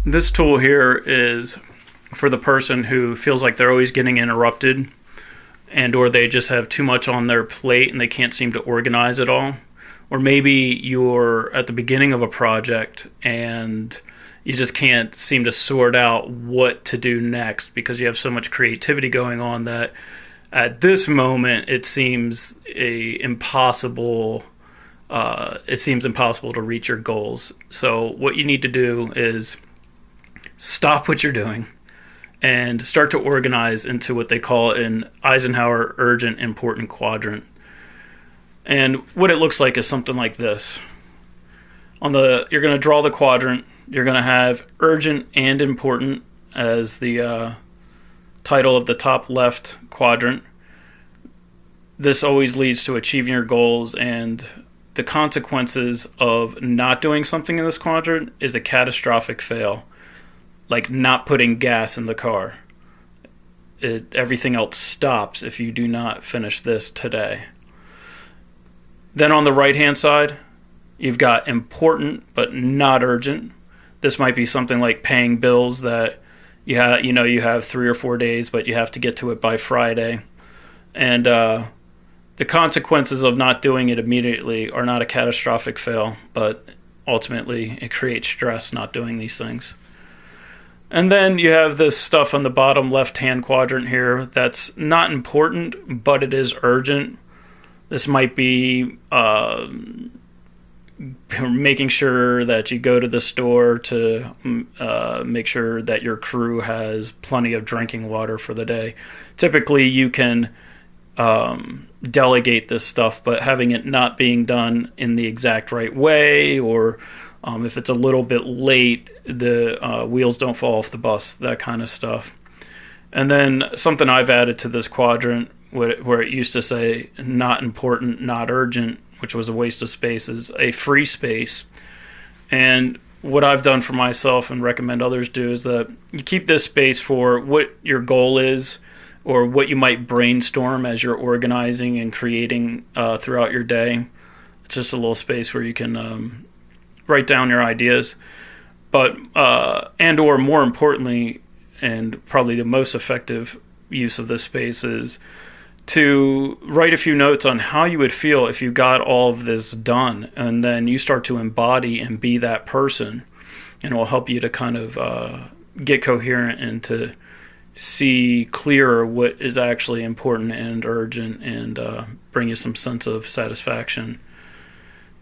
This tool here is for the person who feels like they're always getting interrupted, and or they just have too much on their plate and they can't seem to organize it all. Or maybe you're at the beginning of a project and you just can't seem to sort out what to do next because you have so much creativity going on that at this moment it seems impossible to reach your goals. So what you need to do is stop what you're doing and start to organize into what they call an Eisenhower urgent important quadrant. And what it looks like is something like this. You're going to draw the quadrant. You're going to have urgent and important as the title of the top left quadrant. This always leads to achieving your goals, and the consequences of not doing something in this quadrant is a catastrophic fail, like not putting gas in the car. Everything else stops if you do not finish this today. Then on the right-hand side, you've got important but not urgent. This might be something like paying bills that you have 3 or 4 days, but you have to get to it by Friday. And the consequences of not doing it immediately are not a catastrophic fail, but ultimately it creates stress not doing these things. And then you have this stuff on the bottom left-hand quadrant here that's not important, but it is urgent. This might be making sure that you go to the store to make sure that your crew has plenty of drinking water for the day. Typically, you can delegate this stuff, but having it not being done in the exact right way, or if it's a little bit late, the wheels don't fall off the bus, that kind of stuff. And then something I've added to this quadrant, where it used to say not important, not urgent, which was a waste of space, is a free space. And what I've done for myself and recommend others do is that you keep this space for what your goal is or what you might brainstorm as you're organizing and creating throughout your day. It's just a little space where you can write down your ideas. But and or more importantly, and probably the most effective use of this space, is to write a few notes on how you would feel if you got all of this done, and then you start to embody and be that person, and it will help you to kind of get coherent and to see clearer what is actually important and urgent, and bring you some sense of satisfaction.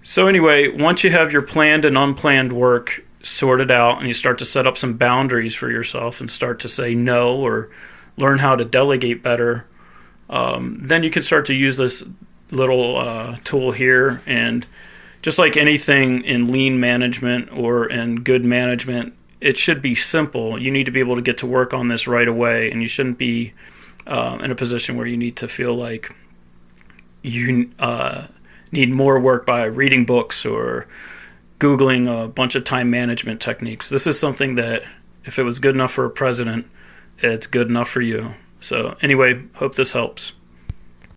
So anyway, once you have your planned and unplanned work sorted out and you start to set up some boundaries for yourself and start to say no or learn how to delegate better, then you can start to use this little tool here. And just like anything in lean management or in good management, it should be simple. You need to be able to get to work on this right away, and you shouldn't be in a position where you need to feel like you need more work by reading books or Googling a bunch of time management techniques. This is something that if it was good enough for a president, it's good enough for you. So anyway, hope this helps.